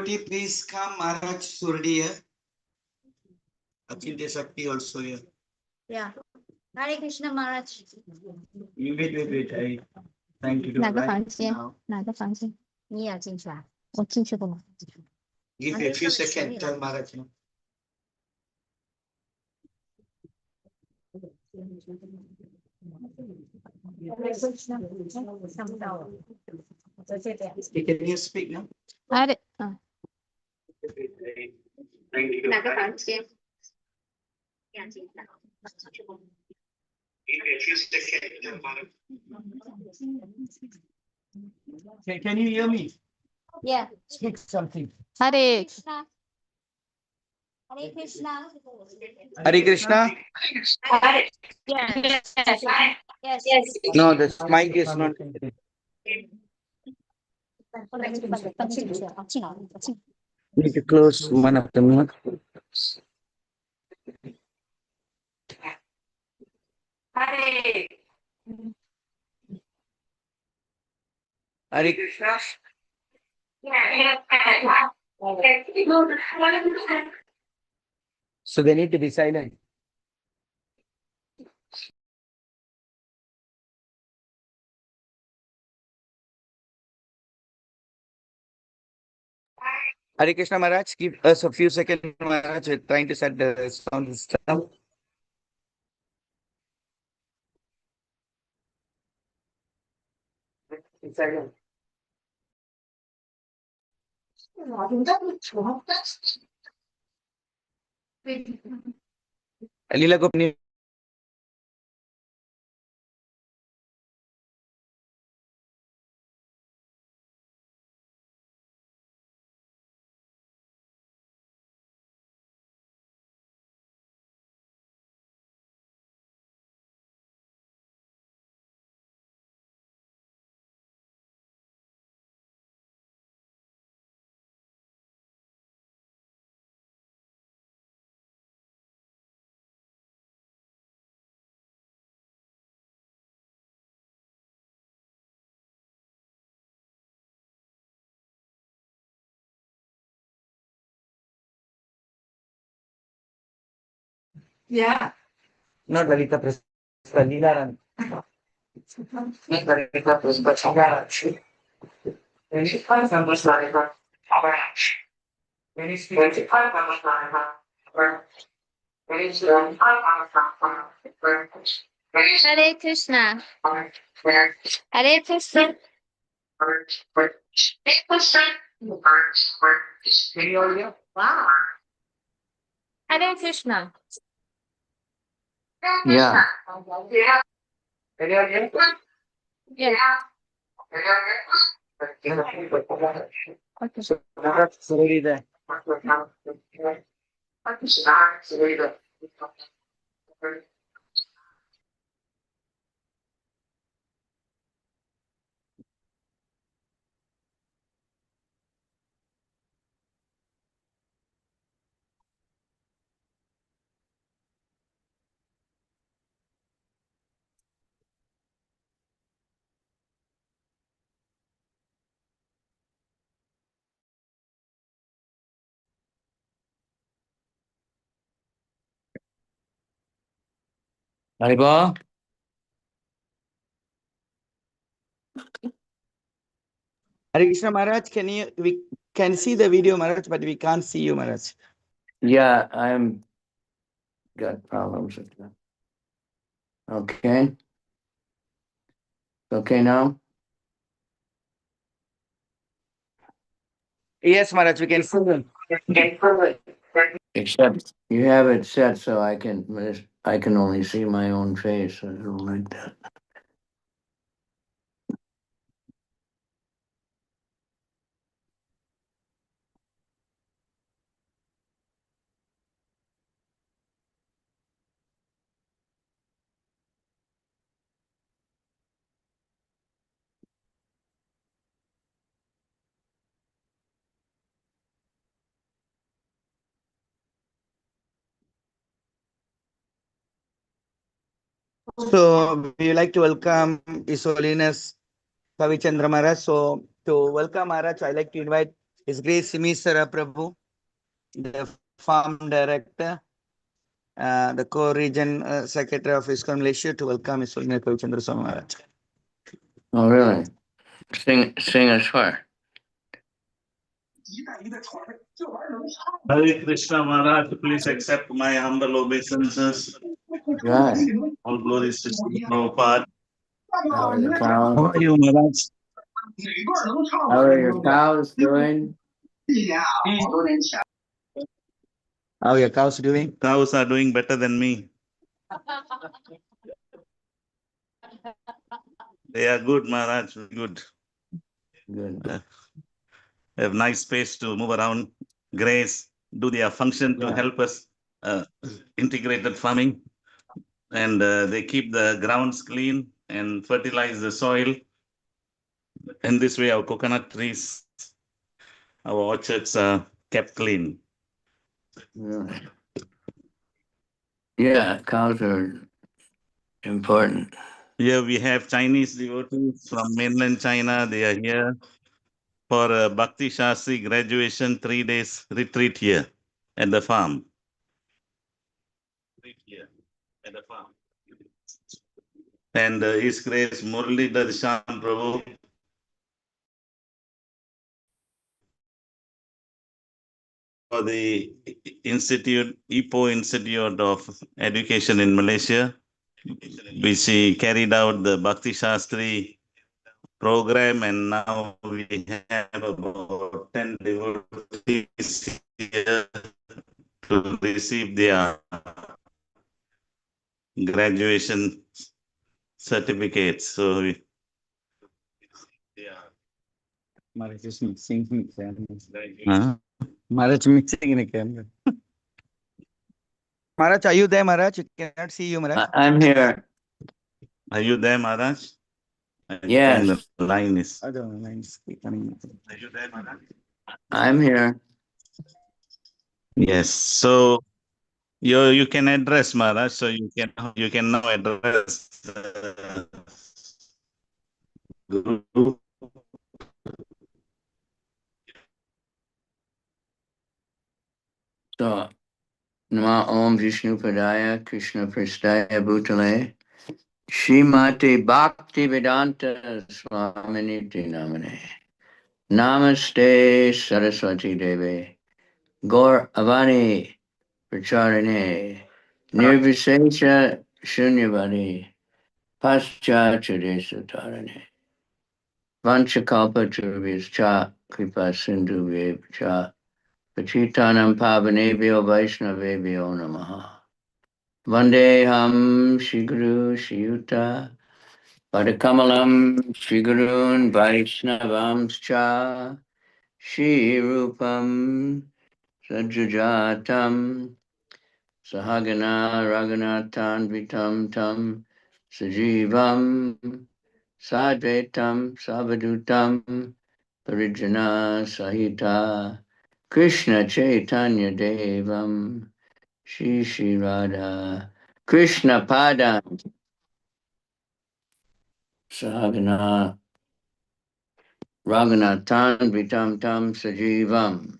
please come. Maharaj Surdi here. Achinte Shakti also here. Yeah. Hare Krishna Maharaj. Wait. I trying to do 哪个 right 房间？ now. 哪个房间？你也要进去啊？我进去过吗？ Give a few seconds. Tell Maharaj. No? Can you speak now? 哪里？嗯， 哪个房间？ Give a few seconds. Tell Maharaj. Can you hear me? Yeah. Speak something. Hare Krishna. Hare Krishna. Hare Krishna. Yes. No, this mic is not. Need to close one of the mic. Hare Krishna. So they need to be silent. Hare Krishna Maharaj, give us a few seconds, Maharaj. We're trying to set the sound system. Silent. Alila को अपनी Yeah. not Lalita Press Lilaran. Not Lalita Press Lilaran. When you find some Press Lalita, when you speak, when you find some Press Lalita, when you speak, Hare Krishna. Hare Krishna. Can you all hear? Wow. Hare Krishna. Yeah. Can you all hear? Yeah. So that's already there. Haribo. Hare Krishna Maharaj, we can see the video Maharaj, but we can't see you Maharaj. Yeah, I'm got problems with that. Okay. Okay now? Yes Maharaj, we can see them. Except you have it set so I can only see my own face. I don't like that. So we like to welcome His Holiness Kavichandra Maharaj. So to welcome Maharaj, I like to invite His Grace Simisara Prabhu, the farm director, the co-region secretary of ISKCON Malaysia, to welcome His Holiness Kavichandra Swami Maharaj. Oh, really? Sing us what? Hare Krishna Maharaj, please accept my humble obeisances. Right. All glories to Sri Prabhupada. How are the How cows? are you, Maharaj? How are your cows doing? How are your cows doing? Cows are doing better than me. They are good, Maharaj, good. Good. They have nice space to move around, graze, do their function to Yeah. help us integrated farming. And they keep the grounds clean and fertilize the soil. In this way, our coconut trees, our orchards are kept clean. Really. Yeah, cows are important. Here we have Chinese devotees from mainland China. They are here for a bhaktisastri graduation 3 days retreat here at the farm. And His Grace Muralidhar Shyam Prabhu, for the Ipoh Institute of Education in Malaysia, which he carried out the Bhakti Shastri program, and now we have about 10 devotees here to receive their graduation certificates. So we, Maharaj is mixing in the camera. Huh? Maharaj mixing in the camera. Maharaj, are you there, Maharaj? You cannot see you, Maharaj. I'm here. Are you there, Maharaj? I Yes. think the line is. I don't know, mine's coming. Are you there, Maharaj? I'm here. Yes. So you can address, Maharaj. So you can now address Guru. So, Nama Om Vishnu Padaya Krishna Prastaya Bhutale Srimati Bhakti Vedanta Swaminiti Namane Namaste Saraswati Deve Gaur Avani Pracharine Nirvisesha Shunyavadi Paschachadesa Tarane Vanchakalpa Turvischa Kripa Sindhu Cha Pachitanam Pavanebhyo Vaishnavebhyo Namaha Vandeham Shri Guru Shri Yuta Padakamalam Shri Gurun Vaishnavamscha Shri Rupam Sajajatam Sahagana Raghunathan Vitam Tam Sajivam Sadvetam Savadutam Parijana Sahita Krishna Chaitanya Devam Shri Shri Radha Krishna Pada Sahagana Raghunathan Vitam Tam Sajivam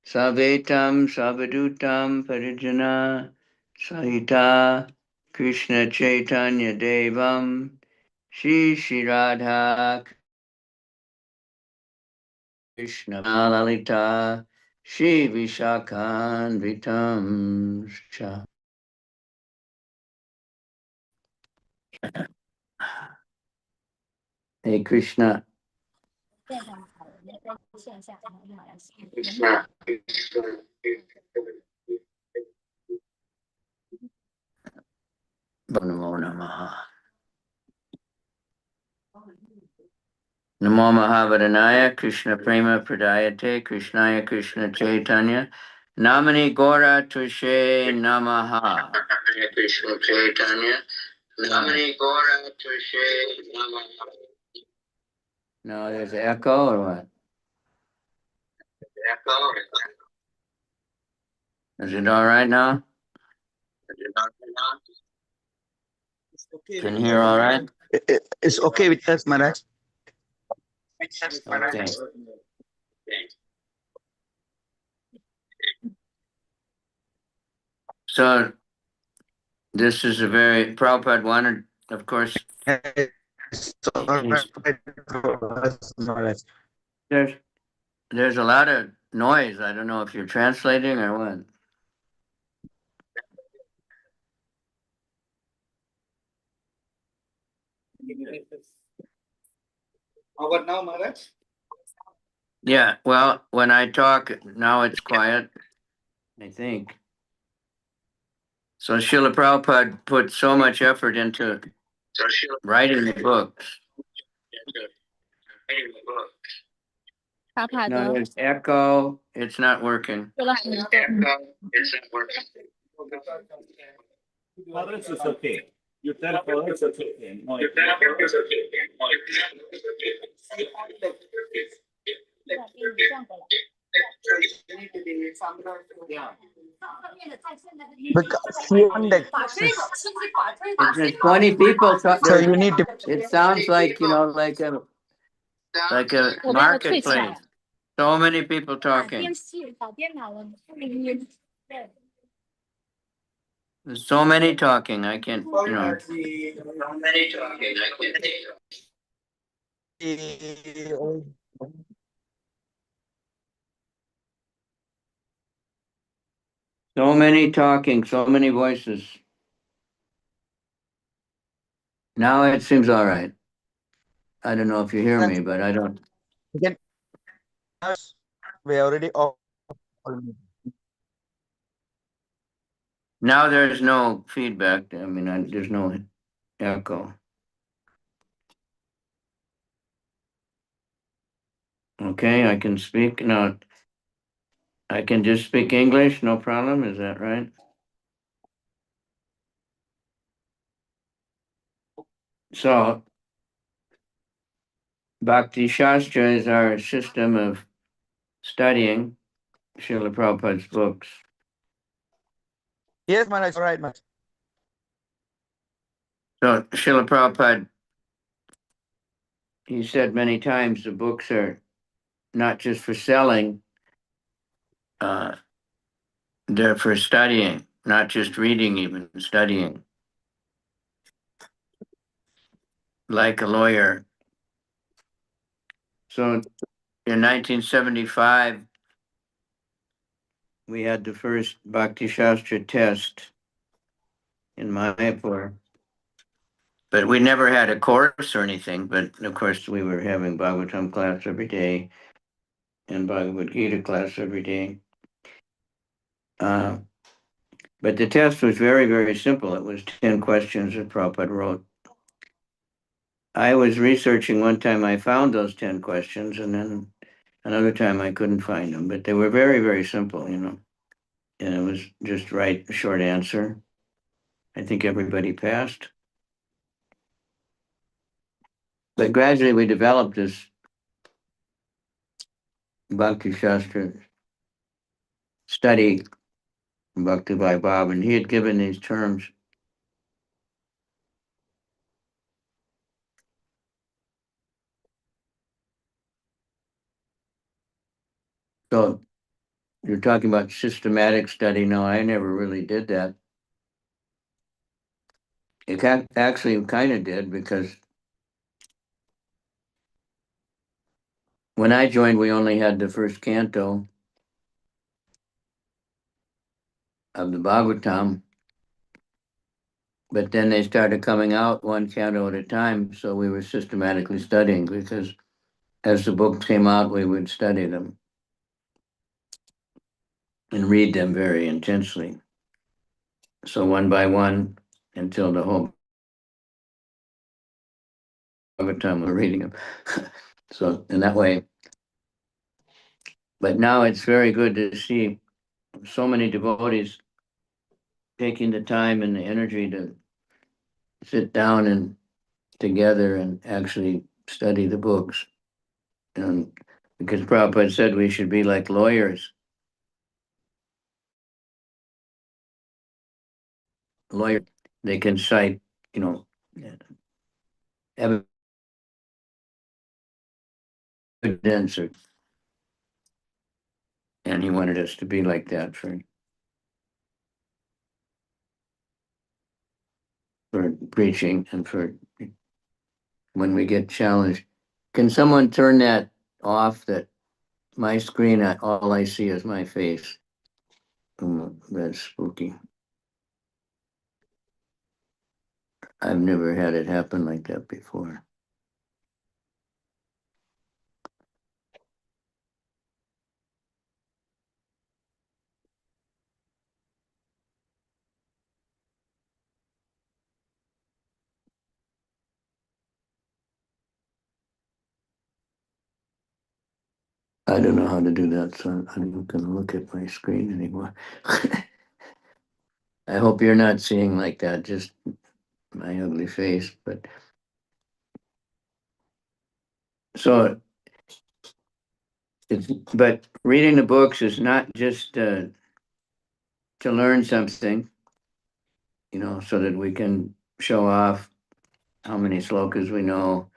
Savetam Savadutam Parijana Sahita Krishna Chaitanya Devam Shri Shri Radha Krishna Lalita Shri Vishakhan Vitam Cha. Hey Krishna. Krishna. Namo Namaha. Namo Mahavadhanaya Krishna Prema Pradayate Krishnaya Krishna Chaitanya Namani Gora Tushe Namaha. Krishna Chaitanya Namani Gora Tushe Namaha. No, there's an echo or what? Echo. Is it all right now? Can you hear all right? It's okay with us, Maharaj. Okay. So this is a very, Prabhupada wanted, of course, Maharaj. there's a lot of noise. I don't know if you're translating or what. How about now, Maharaj? Yeah, well, when I talk, now it's quiet, I think. So Srila Prabhupada put so much effort into writing the books. Now 卡卡的， there's echo, it's not working. 说了很多。 Maharaj is okay. You tell Maharaj it's okay. No, 转过来。 Because beyond the There's 20 people. so you need to It sounds like, like a 我把它退起来 marketplace. So many people 打 talking. 电视，打电脑了，对。 There's so many talking. I can't, so many talking, so many voices. Now it seems all right. I don't know if you hear me, but I don't. Again, we already off. Now there's no feedback. I mean, there's no echo. Okay, I can speak. No, I can just speak English, no problem. Is that right? So, Bhaktisastri is our system of studying Srila Prabhupada's books. Yes, Maharaj, all right, Maharaj. So, Srila Prabhupada, he said many times the books are not just for selling, they're for studying, not just reading, even studying. Like a lawyer. So in 1975, we had the first Bhaktisastri test in Mayapur. But we never had a course or anything, but of course we were having Bhagavatam class every day and Bhagavad Gita class every day. But the test was very, very simple. It was 10 questions that Prabhupada wrote. I was researching one time, I found those 10 questions, and then another time I couldn't find them, but they were very, very simple, And it was just write a short answer. I think everybody passed. But gradually we developed this Bhakti Shastra study, Bhakti Bhai Bab, and he had given these terms. So you're talking about systematic study. No, I never really did that. It actually kind of did, because when I joined, we only had the first canto of the Bhagavatam, but then they started coming out one canto at a time, so we were systematically studying, because as the books came out, we would study them and read them very intensely. So one by one, until the whole Bhagavatam we're reading them. So in that way. But now it's very good to see so many devotees taking the time and the energy to sit down and together and actually study the books. And because Prabhupada said we should be like lawyers. Lawyer, they can cite, evidence, and he wanted us to be like that. preaching and for when we get challenged. Can someone turn that off? That my screen, all I see is my face. That's spooky. I've never had it happen like that before. I don't know how to do that, so I'm not going to look at my screen anymore. I hope you're not seeing like that, just my ugly face. But so, but reading the books is not just to learn something, so that we can show off how many slokas we know.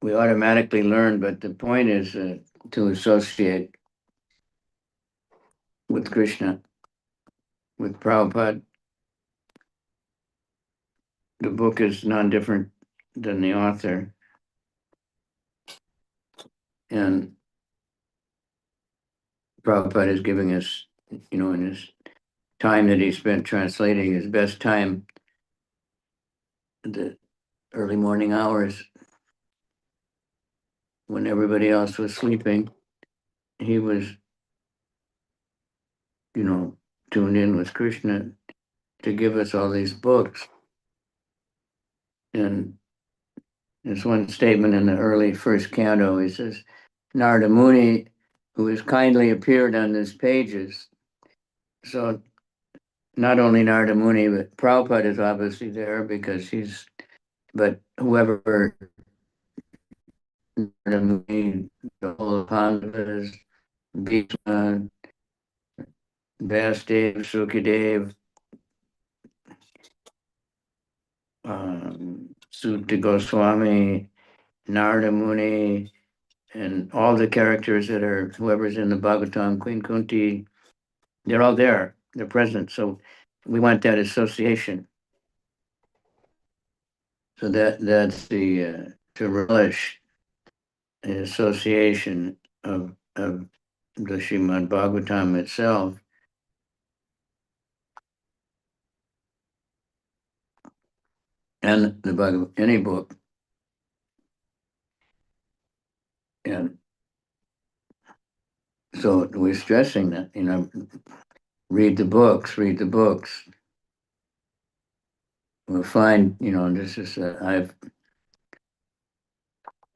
We automatically learn, but the point is to associate with Krishna, with Prabhupada. The book is non-different than the author. And Prabhupada is giving us, in his time that he spent translating, his best time, the early morning hours, when everybody else was sleeping, he was, tuned in with Krishna to give us all these books. And there's one statement in the early first canto, he says, Narada Muni, who has kindly appeared on these pages. So not only Narada Muni, but Prabhupada is obviously there because but whoever, Narada Muni, the whole of Pandavas, Bhishma, Vasudev, Sukadev, Sutta Goswami, Narada Muni, and all the characters that are, whoever's in the Bhagavatam, Queen Kunti, they're all there, they're present. So we want that association. So that's the, to relish the association of the Srimad Bhagavatam itself. And the Bhagavad, any book. And so we're stressing that, read the books. We'll find, this is,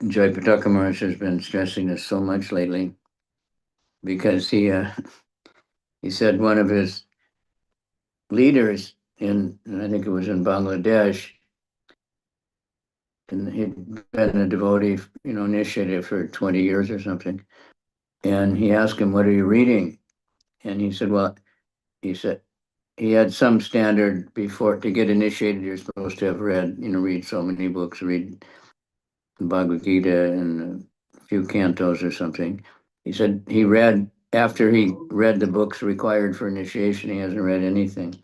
Joy Pataka Maharaj has been stressing this so much lately because he said one of his leaders I think it was in Bangladesh, and he'd been a devotee, initiated for 20 years or something. And he asked him, what are you reading? And he said, he had some standard before to get initiated. You're supposed to have read so many books, read the Bhagavad Gita and a few cantos or something. He said he read, after he read the books required for initiation, he hasn't read anything.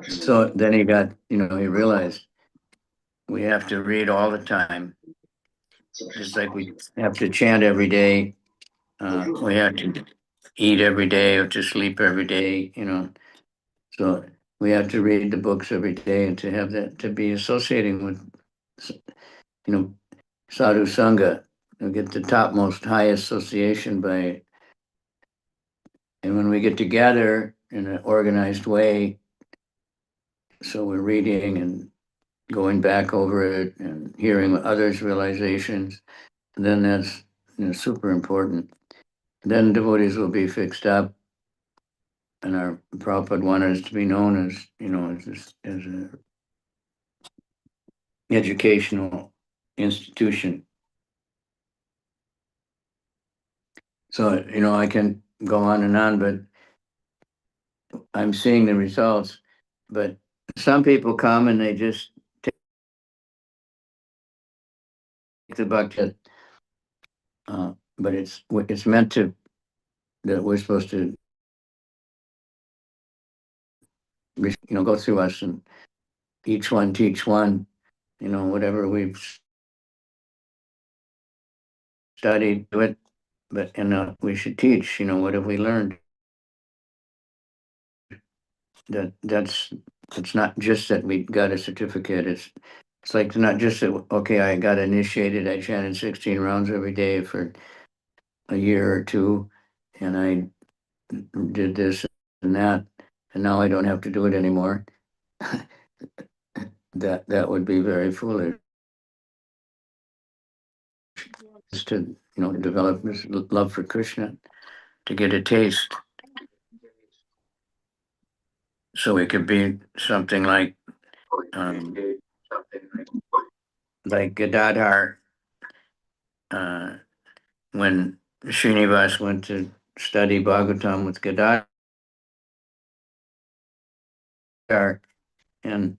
So then he got, he realized we have to read all the time. Just like we have to chant every day. We have to eat every day or to sleep every day, So we have to read the books every day and to have that, to be associating with, sadhu sangha, get the topmost high association by, and when we get together in an organized way, so we're reading and going back over it and hearing others' realizations, then that's super important. Then devotees will be fixed up, and our Prabhupada wanted us to be known as, as a educational institution. So, I can go on and on, but I'm seeing the results. But some people come and they just take the bucket, but it's meant to, that we're supposed to go through us and each one teach one, whatever we've studied, do it, but, we should teach, what have we learned? It's not just that we got a certificate. It's like not just that, okay, I got initiated, I chanted 16 rounds every day for a year or two, and I did this and that, and now I don't have to do it anymore. That would be very foolish. Is to develop this love for Krishna, to get a taste, so it could be something like Gadadhar, when Srinivas went to study Bhagavatam with Gadadhar, and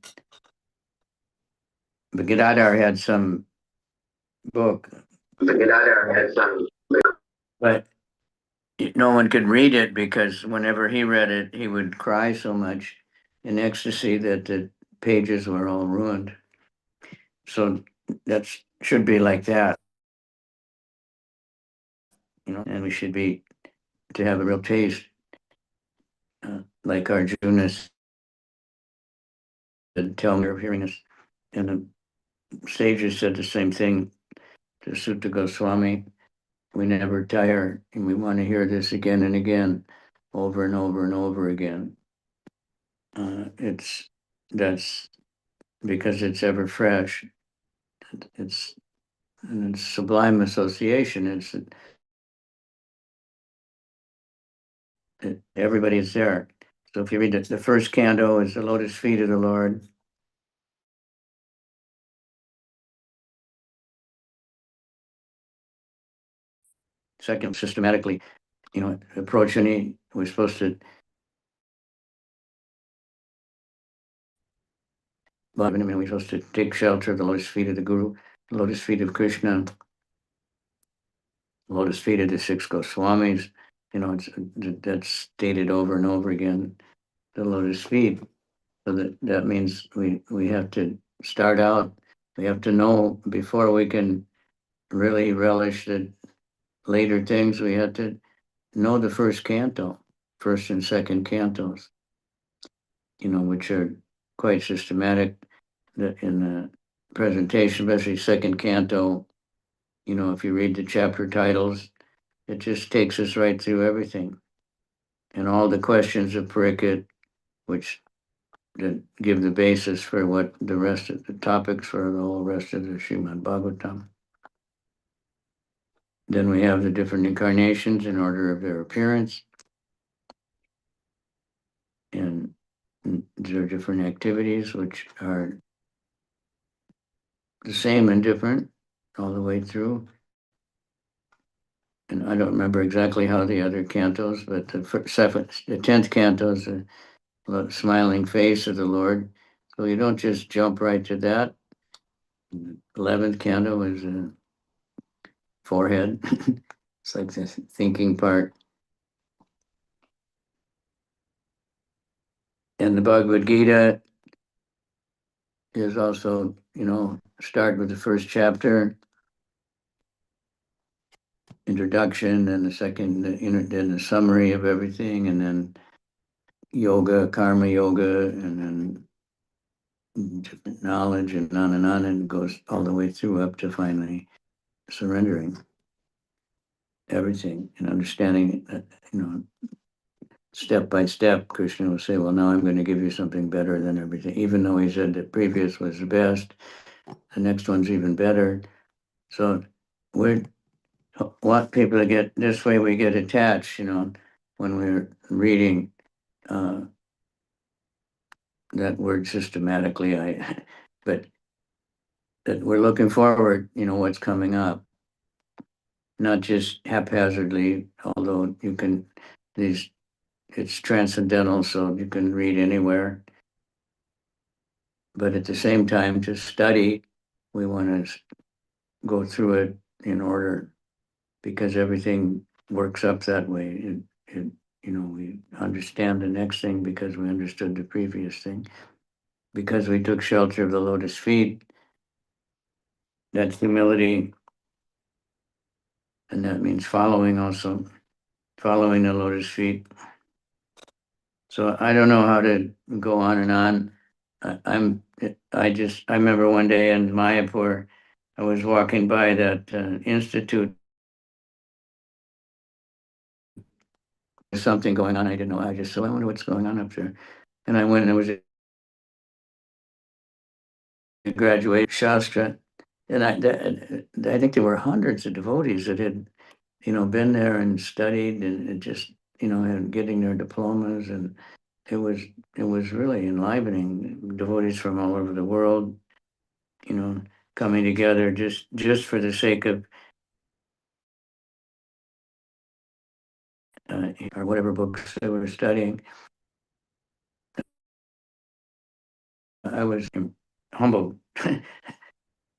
but Gadadhar had some book, but no one could read it because whenever he read it, he would cry so much in ecstasy that the pages were all ruined. So that should be like that, and we should be to have a real taste, like Arjuna said, tell me of hearing us. And the sages said the same thing to Sutta Goswami. We never tire, and we want to hear this again and again, over and over and over again. That's because it's ever fresh. It's sublime association. Everybody's there. So if you read the first canto is the lotus feet of the Lord. Second, systematically, approach any. We're supposed to. We're supposed to take shelter of the lotus feet of the Guru, the lotus feet of Krishna, the lotus feet of the six Goswamis. That's stated over and over again. The lotus feet. So that means we have to start out. We have to know before we can really relish the later things. We have to know the first canto, first and second cantos, which are quite systematic. In the presentation, especially second canto, if you read the chapter titles, it just takes us right through everything. And all the questions of Pariksit, which give the basis for what the rest of the topics for the whole rest of the Srimad Bhagavatam. Then we have the different incarnations in order of their appearance. And there are different activities which are the same and different all the way through. And I don't remember exactly how the other cantos, but the 10th canto is the smiling face of the Lord. So you don't just jump right to that. The 11th canto is a forehead. It's like the thinking part. And the Bhagavad Gita is also, start with the first chapter, introduction, and the second, then the summary of everything, and then yoga, karma yoga, and then different knowledge, and on, and it goes all the way through up to finally surrendering everything and understanding that, step by step, Krishna will say, well, now I'm going to give you something better than everything. Even though he said the previous was the best, the next one's even better. So we want people to get, this way we get attached, when we're reading that word systematically, but that we're looking forward, what's coming up. Not just haphazardly, although it's transcendental, so you can read anywhere. But at the same time, to study, we want to go through it in order, because everything works up that way. we understand the next thing because we understood the previous thing. Because we took shelter of the lotus feet, that's humility. And that means following also, following the lotus feet. So I don't know how to go on and on. I remember one day in Mayapur, I was walking by that institute. There's something going on. I didn't know. I just said, I wonder what's going on up there. And I went and there was a graduate Shastra. And I think there were hundreds of devotees that had, been there and studied and just, and getting their diplomas. And it was really enlivening. Devotees from all over the world, coming together just for the sake of or whatever books they were studying. I was humbled.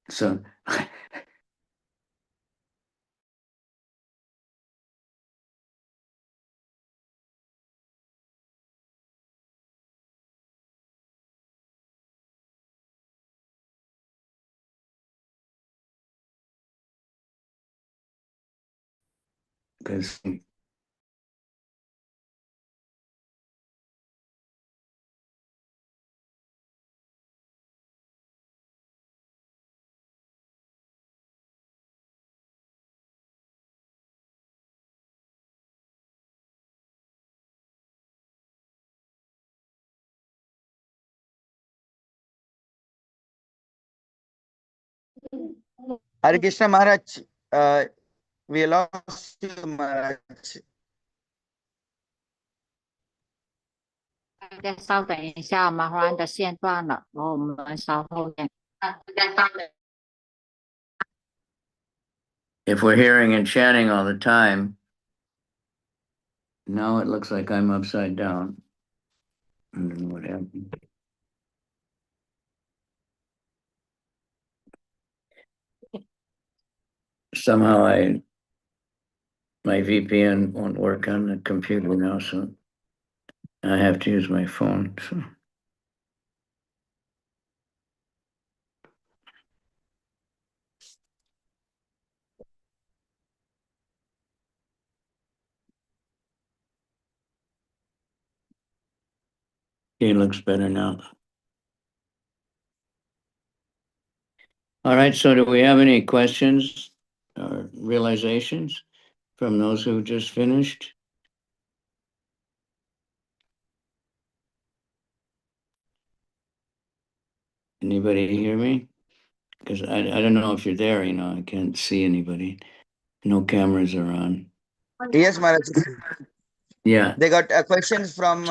So because Hare Krishna Maharaj, we lost you, Maharaj. 再稍等一下，马华的线断了，然后我们稍后见。if we're hearing and chanting all the time, now it looks like I'm upside down. I don't know what happened. Somehow my VPN won't work on the computer now, so I have to use my phone. So. It looks better now. All right, so do we have any questions or realizations from those who just finished? Anybody hear me? Because I don't know if you're there, I can't see anybody. No cameras are on. Yes, Maharaj. Yeah. They got questions from.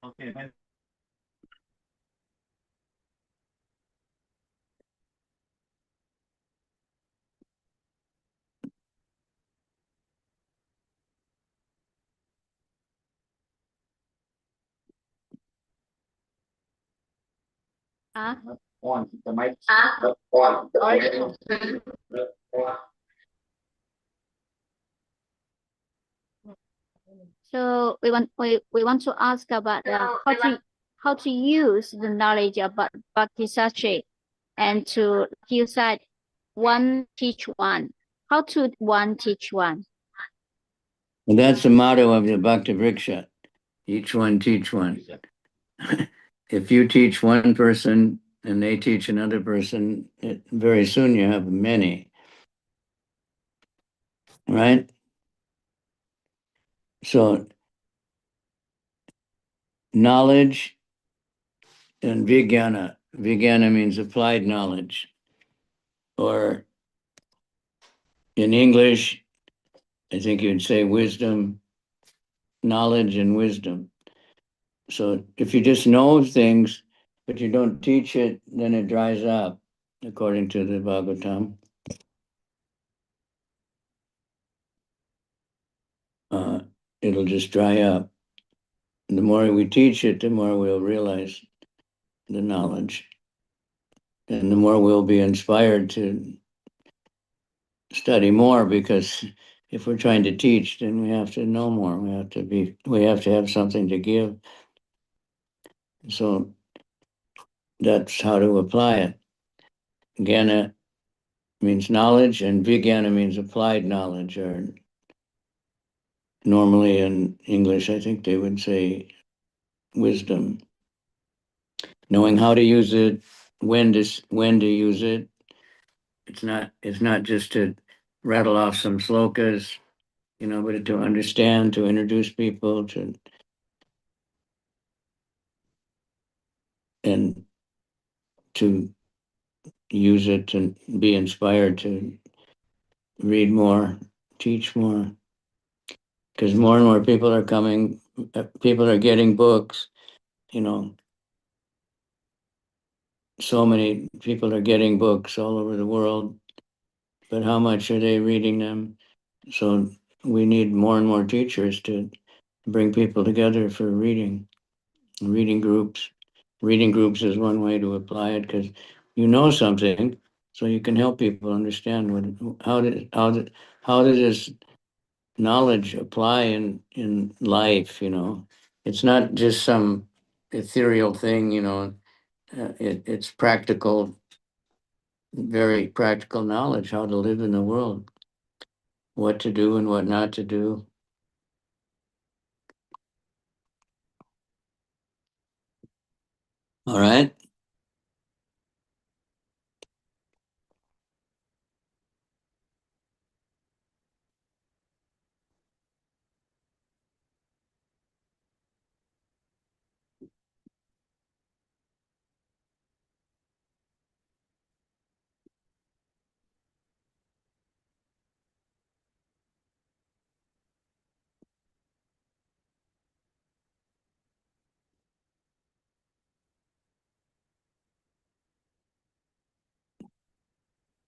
Okay. So we want to ask about how to use the knowledge about bhaktisastri, and to, like you said, one teach one. How to one teach one? And that's the motto of the Bhakti Vriksha. Each one teach one. If you teach one person and they teach another person, very soon you have many. Right? So knowledge and vijnana. Vijnana means applied knowledge. Or in English, I think you'd say wisdom, knowledge and wisdom. So if you just know things, but you don't teach it, then it dries up, according to the Bhagavatam. It'll just dry up. And the more we teach it, the more we'll realize the knowledge. And the more we'll be inspired to study more, because if we're trying to teach, then we have to know more. We have to have something to give. So that's how to apply it. Jnana means knowledge, and vijnana means applied knowledge, or normally in English, I think they would say wisdom. Knowing how to use it, when to use it. It's not just to rattle off some slokas, but to understand, to introduce people and to use it to be inspired to read more, teach more. Because more and more people are coming, people are getting books, so many people are getting books all over the world, but how much are they reading them? So we need more and more teachers to bring people together for reading groups. Reading groups is one way to apply it, because you know something, so you can help people understand how does this knowledge apply in life. It's not just some ethereal thing. It's practical, very practical knowledge, how to live in the world, what to do and what not to do. All right.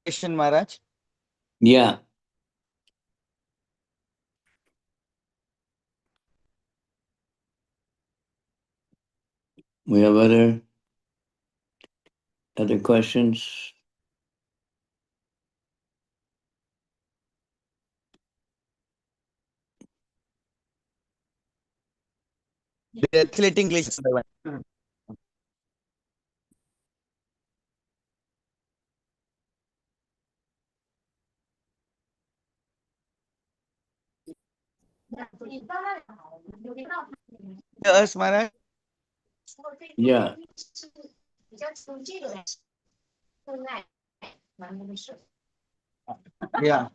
Question, Maharaj. Yeah. We have other questions? Translate English. Yes, Maharaj. Yeah. Yeah.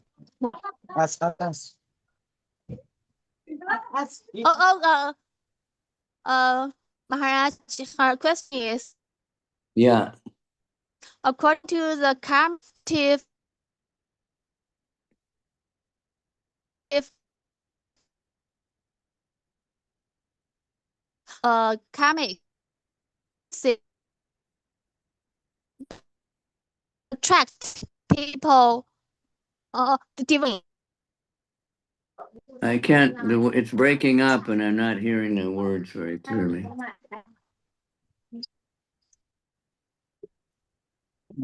Ask. Maharaj, her question is, Yeah. according to the karmative, karmic attract people, divine. I can't, it's breaking up and I'm not hearing the words very clearly.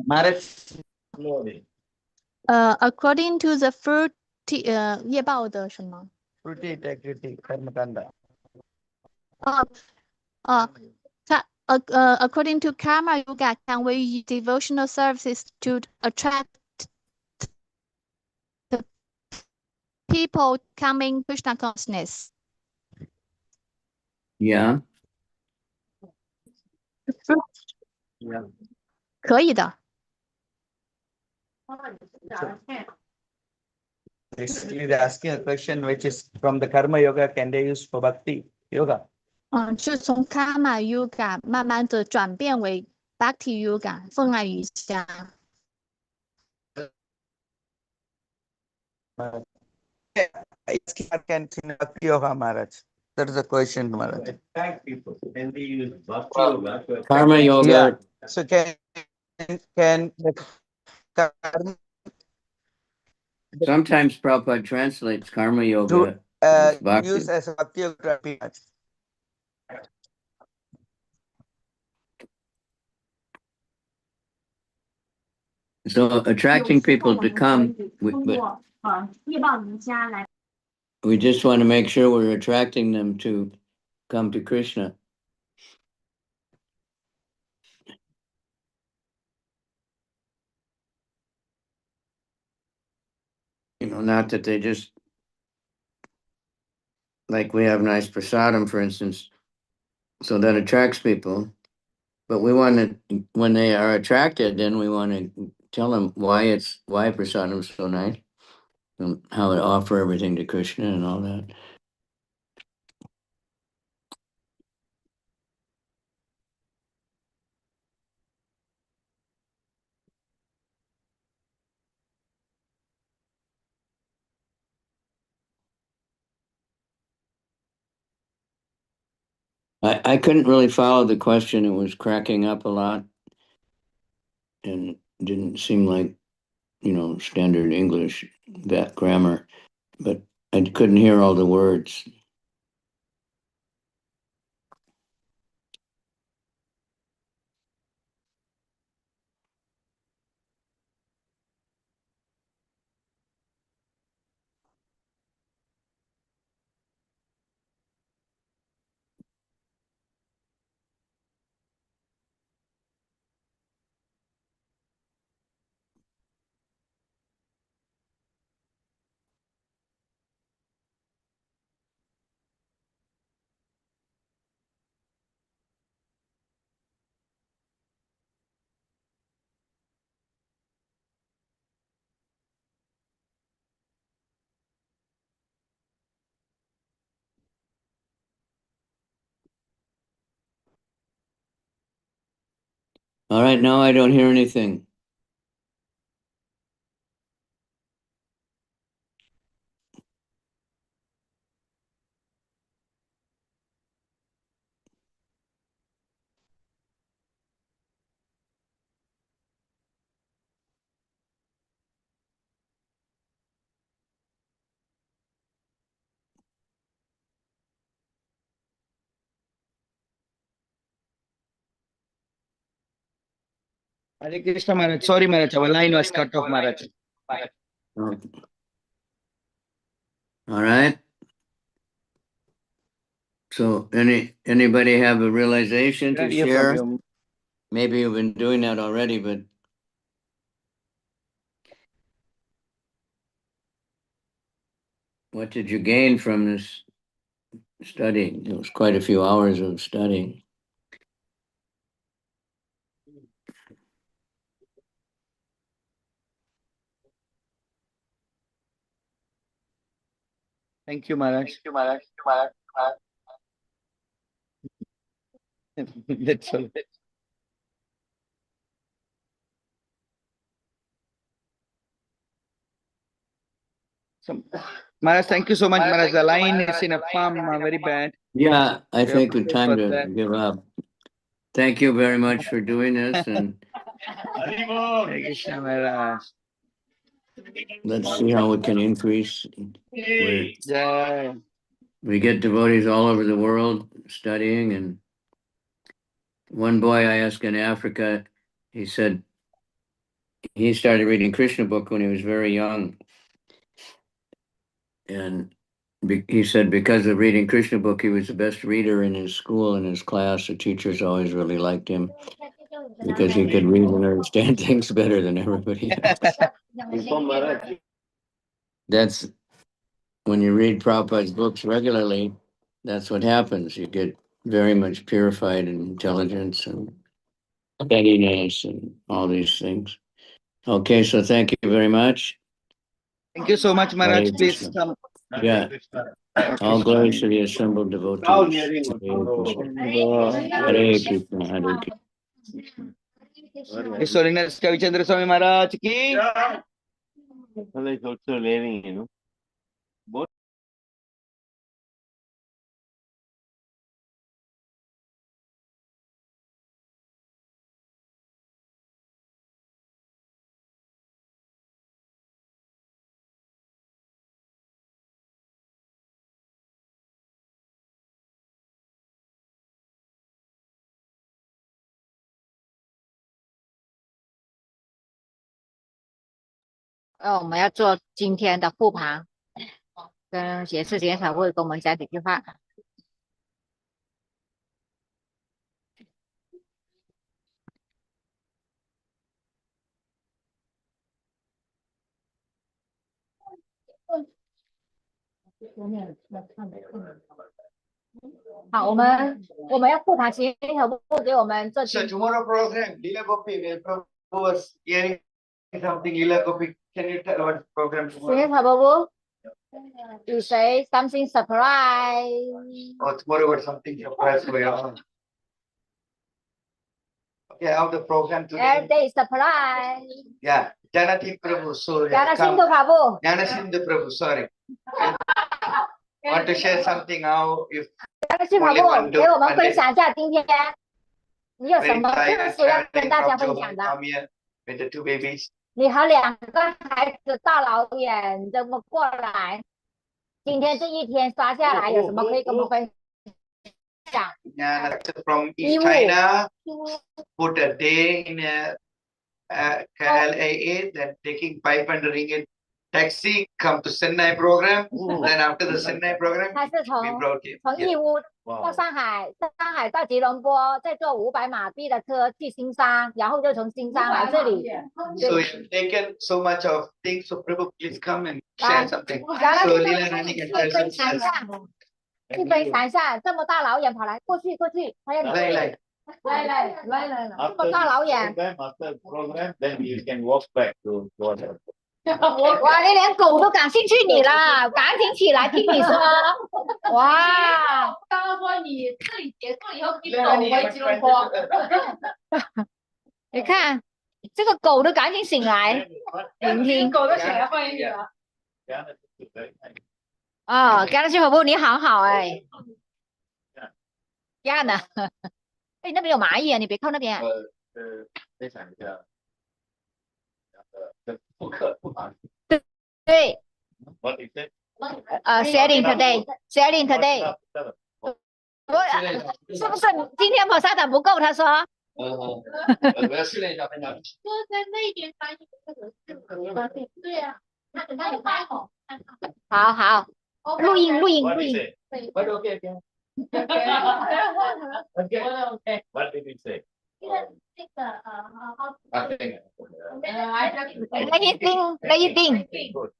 Maharaj. According to the fruit, 业报的什么？ Fruity integrity, karmakanda. According to karma yoga, can we use devotional services to attract the people coming Krishna consciousness? Yeah. 可以的。 Basically, they're asking a question which is from the karma yoga, can they use for bhakti yoga? 就从 karma yoga 慢慢的转变为 bhakti yoga 奉爱瑜伽。 Can bhakti yoga, Maharaj? That is the question, Maharaj. When we use bhakti yoga to attract Karma yoga. Yeah. So can the karma Sometimes Prabhupada translates karma yoga as bhakti. use as a bhakti yoga? So attracting people to come, but We just want to make sure we're attracting them to come to Krishna. Not that they just, like we have nice prasadam, for instance, so that attracts people. But we want to, when they are attracted, then we want to tell them why prasadam is so nice and how to offer everything to Krishna and all that. I couldn't really follow the question. It was cracking up a lot and didn't seem like, standard English, that grammar, but I couldn't hear all the words. All right, now I don't hear anything. Hare Krishna Maharaj. Sorry Maharaj, our line was cut off Maharaj. All right. So anybody have a realization to Hear from share? you. Maybe you've been doing that already, but what did you gain from this study? It was quite a few hours of studying. Thank you Maharaj. That's all. So, Maharaj, thank you so much Maharaj. The line is in a farm very bad. Yeah, I We have think to it's pray time for to that. give up. Thank you very much for doing this, and Hare Krishna Maharaj. let's see how we can increase. Jai. We get devotees all over the world studying, and one boy I asked in Africa, he said he started reading Krishna book when he was very young. And he said because of reading Krishna book, he was the best reader in his school, in his class. The teachers always really liked him because he could read and understand things better than everybody else. That's when you read Prabhupada's books regularly, that's what happens. You get very much purified in intelligence and steadiness and all these things. Okay, so thank you very much. Thank you so much Maharaj. Hare Please Krishna. come. Yeah, all glories to the assembled devotees. Hare Krishna. Hare Krishna. Hare Krishna. His Holiness Kavichandra Swami Maharaj ki. Well, it's also learning, 我们要做今天的复盘，跟解释检讨会跟我们讲几句话。好，我们要复盘检讨会给我们这 So tomorrow program, Lila Gopi, will Prabhu was hearing something. Lila Gopi, can you tell what program 检 tomorrow? 讨不？You say something surprise. Oh, tomorrow was something surprise for you. Okay, how the program Every today? day is surprise. Yeah, Janati Prabhu. So Jangan come. Sindhu Prabhu. Jana Sindhu Prabhu, sorry. Want to share something now? If Jangan Sindhu Prabhu 给我们分享一下今天你有什么特殊要跟大家分享的？ come here with the two babies. 你和2个孩子大老远这么过来，今天这一天刷下来有什么可以跟我们分享？ Yeah, from East China, put a day in KLAA, then taking 500 ringgit taxi, come to Chennai program. Then after the Chennai program, 他是 we brought him. 从义乌到上海，上海到吉隆坡，再坐500马币的车去新山，然后就从新山来这里。 So you've taken so much of things. So Prabhu, please come and share something. 然后 So Leela Rani can tell 分享一 us. 下，去分享一下，这么大老远跑来，过去，他要来，这么大老远， After program, then you can walk back to water. 哇，你连狗都感兴趣你了，赶紧起来听你说，哇，刚刚说你这里结束以后可以走回吉隆坡，你看这个狗都赶紧醒来聆听。狗都起来欢迎你了。哦，甘乐西婆婆你好好哎，亚呢？哎，那边有蚂蚁啊，你别靠那边。分享一下，复盘。对。 What is it? Selling today。我是不是今天菩萨的不够？他说。我要训练一下分享。就在那边翻译这个对呀，那等他有开口。好，录音。Okay. What did you say? 这个Let you think。 Good.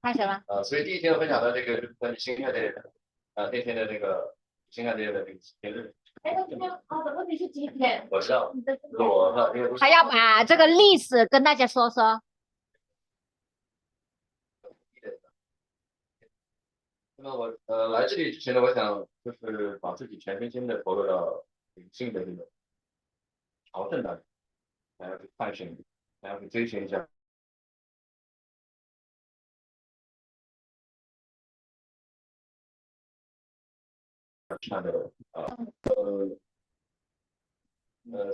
看什么？所以第一天分享的这个就是关于辛亥的那天的那个辛亥的这个节日。今天问题是几点？我知道，还要把这个历史跟大家说说。那么我来这里之前呢，我想就是把自己全身心的投入到灵性的这个朝圣当中，还要去探寻，还要去追寻一下。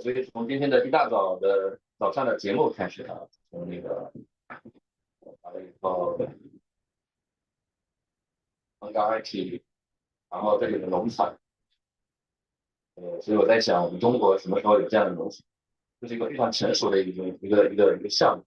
所以从今天的一大早的早上的节目开始啊，从那个把了一套刚刚IT，然后这里的农场，所以我在想，我们中国什么时候有这样的农场？这是一个非常成熟的一个项目。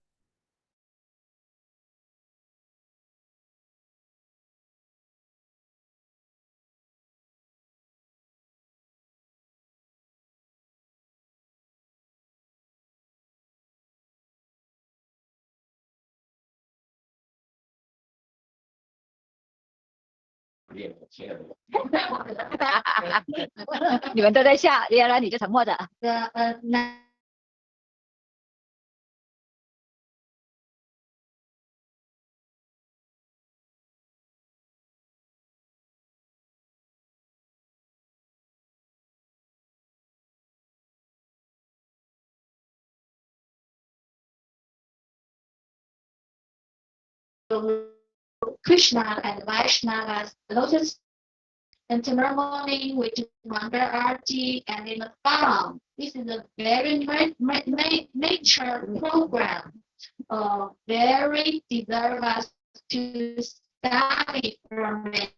你们都在笑，原来你就沉默着。Krishna and Vaishnavas lotus. And tomorrow morning we do Mangala Aarti and in the farm. This is a very nature program. Very deserve us to study from it.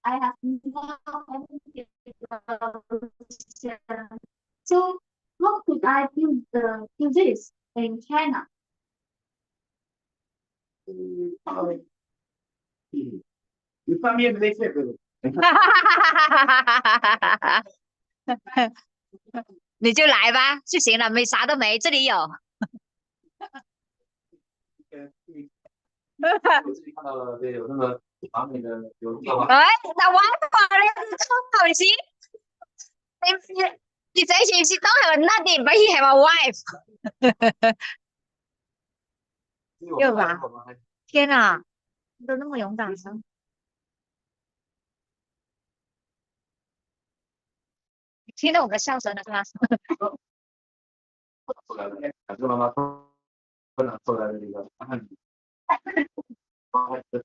I have no any so how could I do this in China? 一方面没事，你就来吧，就行了，没啥都没，这里有。我自己看到了，对，有那么完美的有有吗？哎，那玩法咧，抽頭先，你這件事都係那啲，不是係我 wife。又吧？天啊，你都那麼勇敢啊！聽到我的笑聲了是吧？出来了，感受妈妈分享出来的这个案例，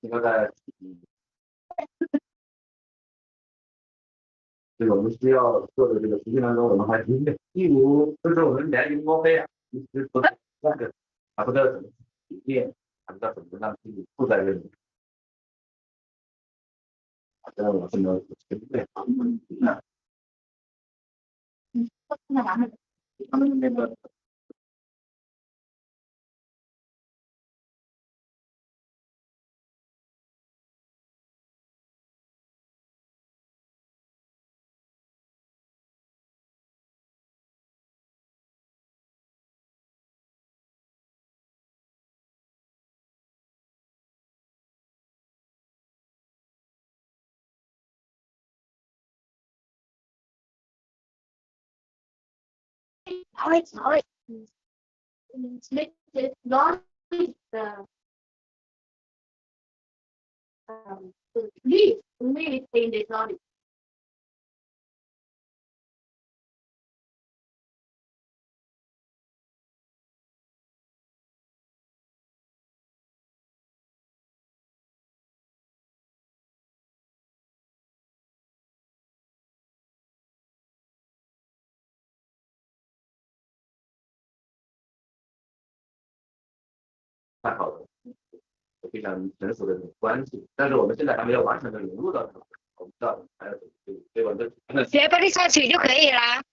停留在这个我们需要做的这个实践当中，我们还例如就是我们年龄多飞啊，其实不那个还不知道怎么体验，还不知道怎么让自己负责任。这个我是没有对，他们那个。Sorry. Make it not live in the body.太好了，非常成熟的这种关系，但是我们现在还没有完全的融入到它，我们知道还要对吧？那学不下去就可以啦。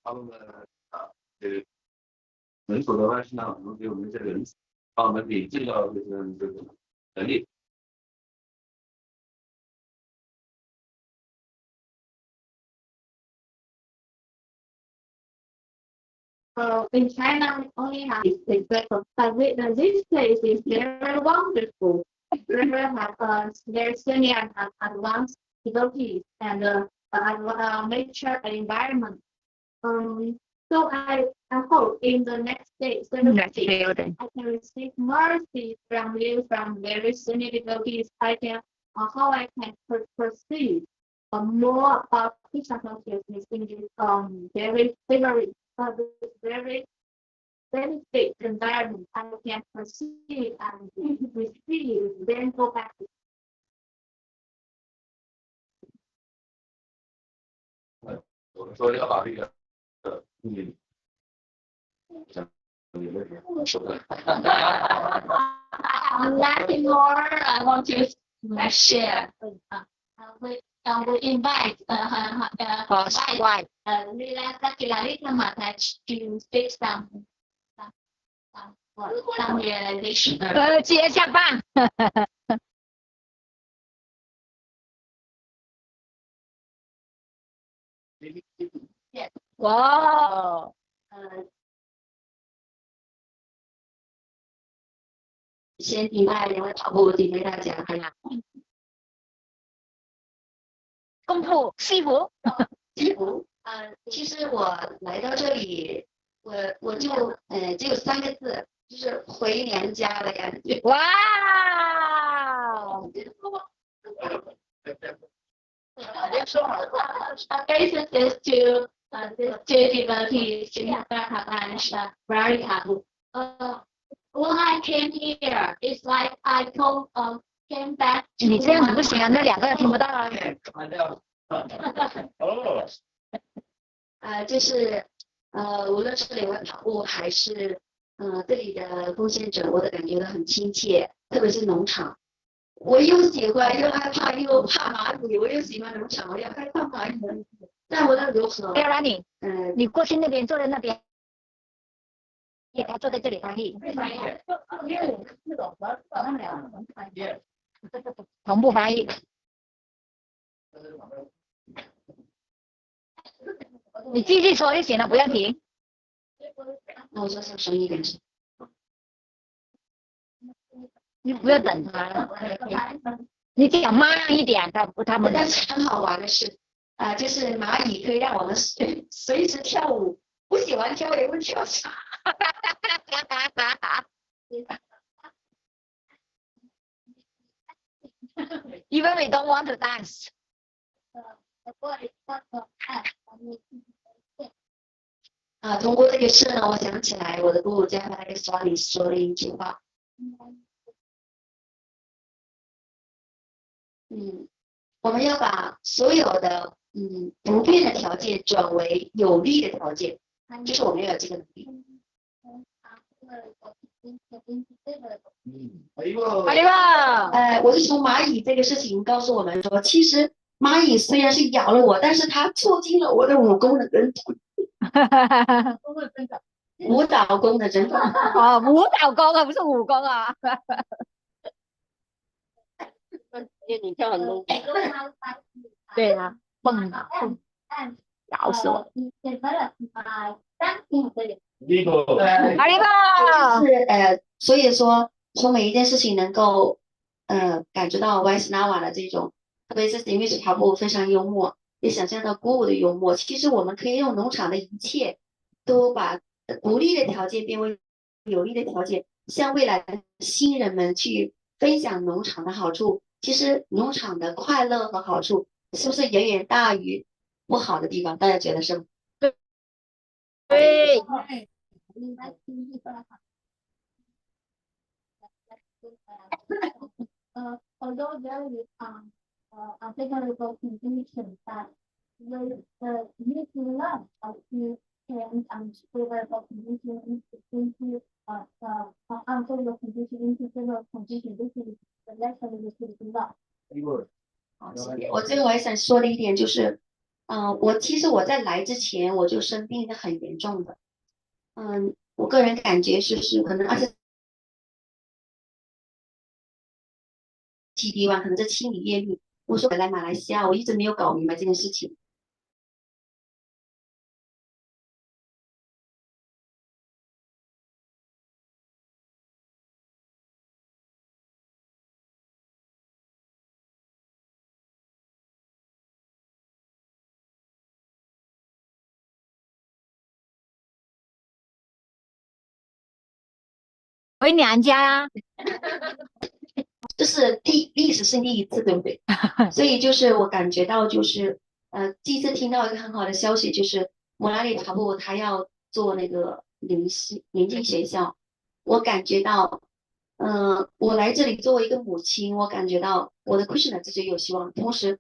他们人手的话是呢，能给我们这个人，帮我们给这个这个能力。In China, we only have examples, but this place is very wonderful. We have very senior and advanced devotees and nature and environment. So I hope in the next day, I can receive mercy from you, from very senior devotees. I can how I can proceed more about Krishna consciousness in this very favorite, very big environment. I can proceed and receive, then go back. 我们说要把这个Nothing more. I want to share. We invite Lila Sakilari Maharaj to speak some realization. 接下棒。哇。先礼拜两位跑步给大家看呀。功夫西服。西服。其实我来到这里，我就只有3个字，就是回娘家的感觉。哇。Basis is to this two devotees to have very happy. When I came here, it's like I came back. 你这样子不行啊，那2个人听不到啊。就是无论是两位跑步还是这里的贡献者，我的感觉都很亲切，特别是农场。我又喜欢又害怕又怕蚂蚁，我又喜欢农场，我又害怕蚂蚁。但无论如何，不要让你，你过去那边坐在那边，他坐在这里翻译，同步翻译。你继续说就行了，不要停。那我说小声一点。你不要等他，你讲慢一点，他们。但是很好玩的是，就是蚂蚁可以让我们随时跳舞，不喜欢跳也会跳啥。Even we don't want to dance. 通过这个事呢，我想起来我的姑姑在那个说里说了一句话，我们要把所有的不变的条件转为有利的条件，就是我们要有这个能力。我是从蚂蚁这个事情告诉我们说，其实蚂蚁虽然是咬了我，但是它促进了我的武功的增长。舞蹈功的增长。哦，舞蹈功啊，不是武功啊。因为你跳很多。对啊，蹦蹦，搞死我。阿里巴是所以说从每一件事情能够感觉到 Vaishnava 的这种，特别是因为这条步非常幽默，也想象到鼓舞的幽默。其实我们可以用农场的一切，都把不利的条件变为有利的条件，向未来的新人们去分享农场的好处。其实农场的快乐和好处是不是远远大于不好的地方？大家觉得是吗？对。Although there is applicable conditions that the using love of you and favorable conditions into unfavorable condition into favorable condition. This is the lesson of the love. 我最后还想说的一点就是，其实我在来之前我就生病的很严重的，我个人感觉是可能20几万，可能这清理业力。我说来马来西亚，我一直没有搞明白这件事情。回娘家呀。这是历史是第一次，对不对？所以就是我感觉到就是第一次听到一个很好的消息，就是摩拉里帕布他要做那个灵境学校。我感觉到我来这里作为一个母亲，我感觉到我的 Krishna 自己有希望，同时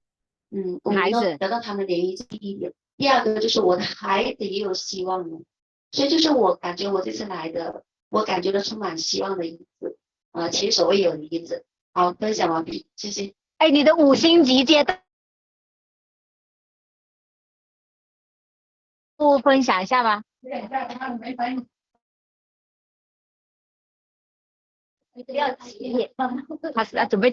我能够得到他们联谊，这第一点。第二个就是我的孩子也有希望了，所以就是我感觉我这次来的，我感觉到充满希望的一次，前所未有的一次。好，分享完毕，谢谢。哎，你的5星级接待不分享一下吧？不要急，他是要准备。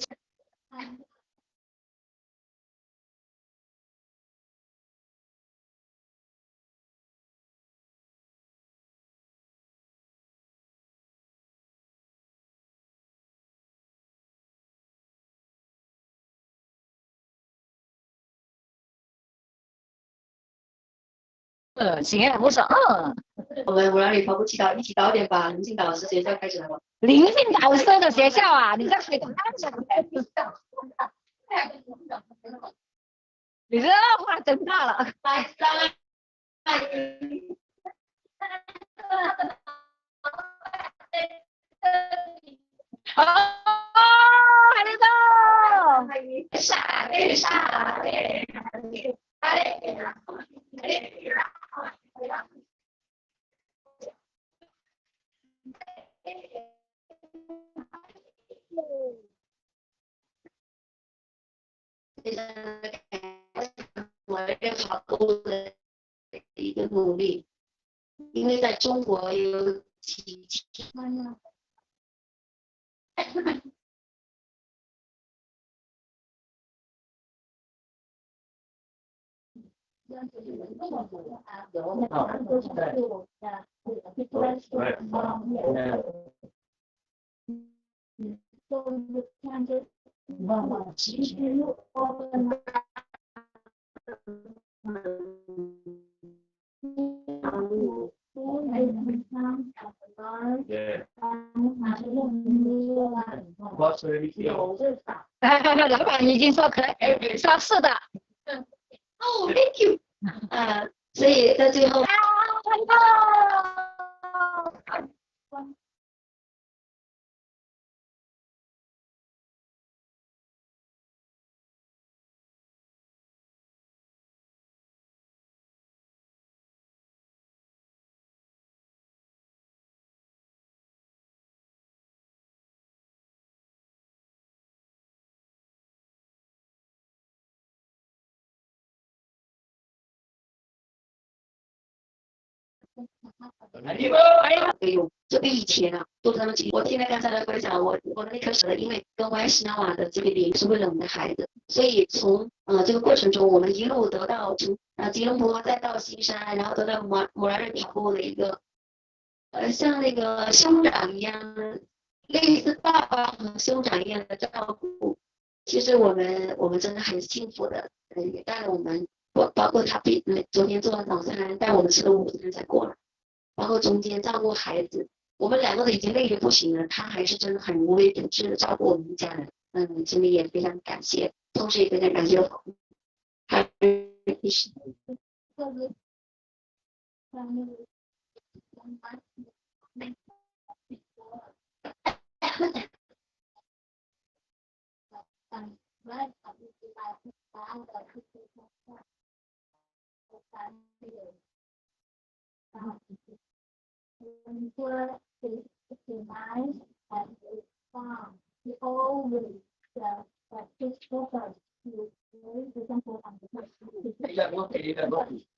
行，我说我们无聊里跑步祈祷一起早点吧，灵性导师学校开始了吗？灵性导师的学校啊，你在水头干什么？你这话真大了。哦，还没到。傻的傻的。非常的感谢我这跑步的一个努力，因为在中国有几千万。老板已经说可以，说是的。哦，thank you。所以到最后。这个以前啊，都这么紧。我听了刚才的分享，我那颗是因为跟歪西那瓦的这个灵是为了我们的孩子，所以从这个过程中，我们一路得到从吉隆坡再到西山，然后得到摩拉日皮布的一个像那个兄长一样，类似爸爸和兄长一样的照顾。其实我们真的很幸福的，也带了我们，包括他昨天做了早餐，带我们吃了午餐才过来。然后中间照顾孩子，我们两个都已经累得不行了，他还是真的很无微不至的照顾我们家人。真的也非常感谢，同时也非常感谢还有是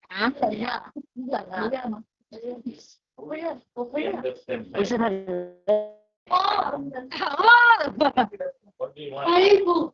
啊？怎样？你忍了？认吗？我不认，我不认。不是他的。哦，哎不，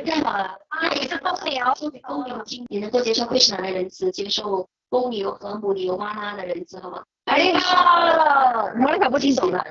太好了，也是公牛。公牛也能够接受贵士兰的仁慈，接受公牛和母牛妈妈的仁慈，好吗？哎呀，我可不清楚了。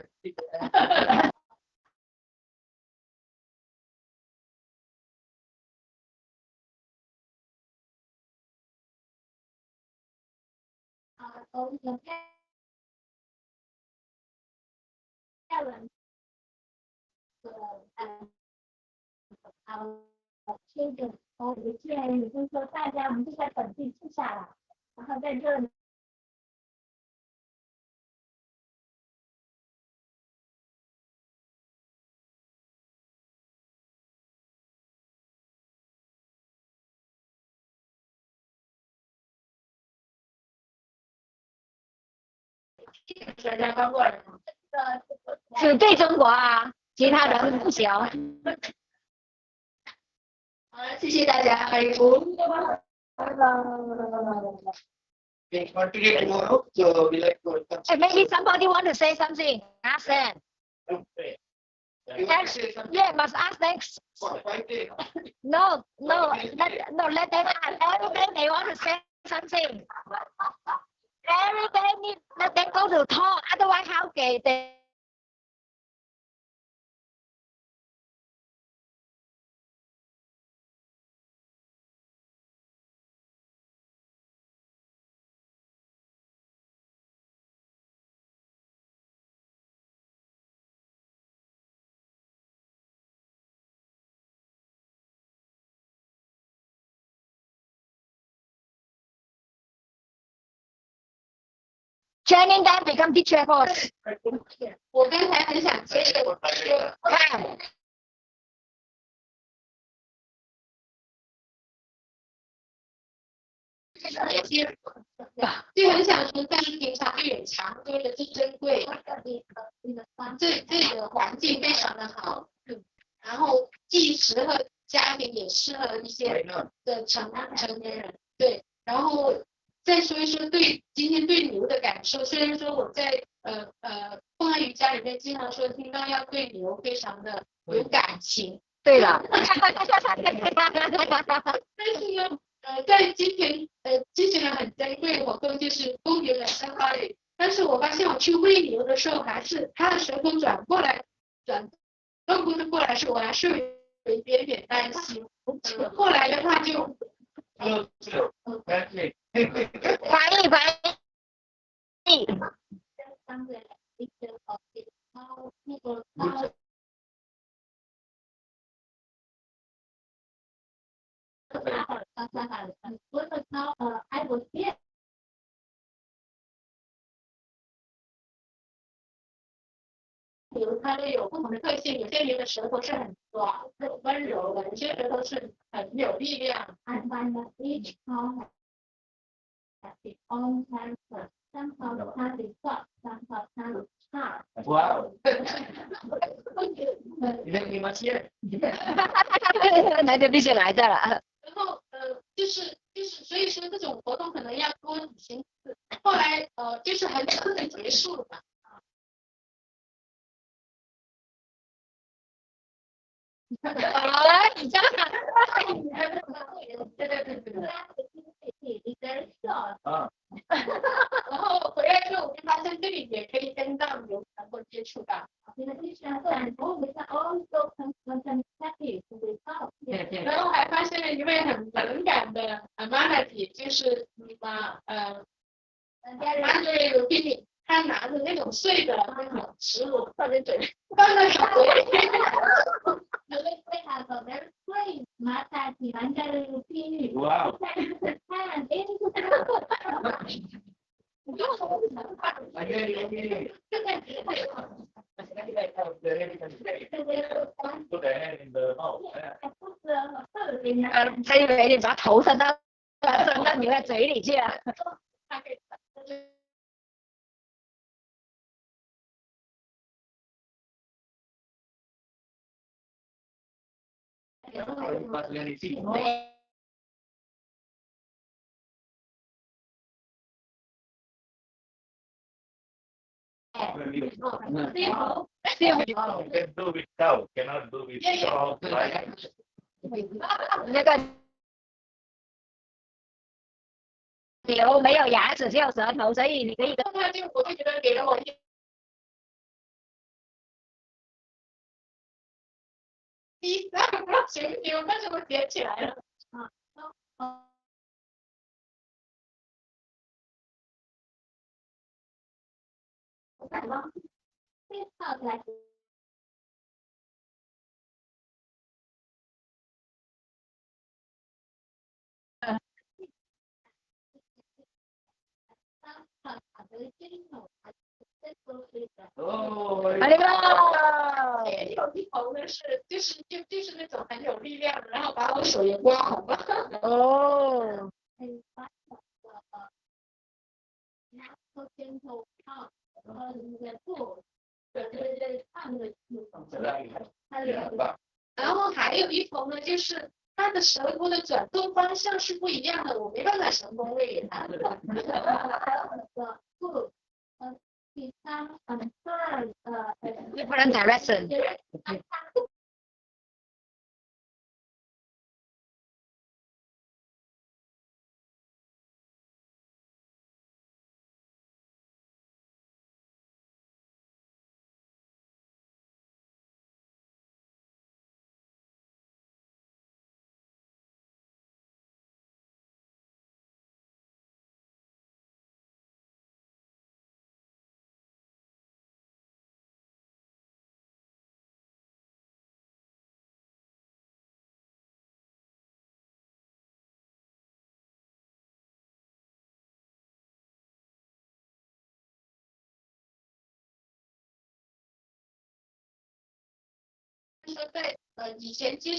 这个我的建议就是说，大家我们就在本地住下来，然后在这里。只对中国啊，其他人不行。好了，谢谢大家，还有。Maybe somebody want to say something. Ask them. Yeah, must ask them. No, let them ask. Every day they want to say something. Every day let them go to talk. Otherwise, how can they? training them become teacher first. 我刚才很想接着看，就很想说，但是平常就有常规的最珍贵，这个环境非常的好，然后既适合家庭，也适合一些的成年人，对，然后再说一说今天对牛的感受。虽然说我在风爱瑜伽里面经常说听到要对牛非常的有感情，对了，但是呢，在进行了很珍贵的活动，就是公牛的生发力。但是我发现我去喂牛的时候，还是它的舌头转动不过来时，我还是有一点点担心。后来的话就翻译。I was there. 牛它都有不同的特性，有些牛的舌头是很短、很温柔的，有些舌头是很有力量。I find that each cow has its own character. Some cows have its soft, some cows have its hard. Wow. You must hear. 来就必须来这了。然后就是所以说这种活动可能要多举行次。后来就是很早就结束了嘛。你这样，然后回来之后我就发现这里也可以跟到牛能够接触到。然后还发现了一位很敏感的manatee，就是Mandarin，他拿着那种碎的那种食物放在嘴里，放在嘴里。Wow. Put the hand in the mouth. 他以为你把头伸到牛的嘴里去了。Can do with cow, cannot do with dog. 那个牛没有牙齿，只有舌头，所以你可以跟我就觉得给了我第三个学牛，为什么捡起来了？Oh, 啊，那个有一头呢是就是那种很有力量的，然后把我手也刮红了。哦。然后还有一头呢，就是它的舌头的转动方向是不一样的，我没办法成功喂给它。Different direction. 说对以前接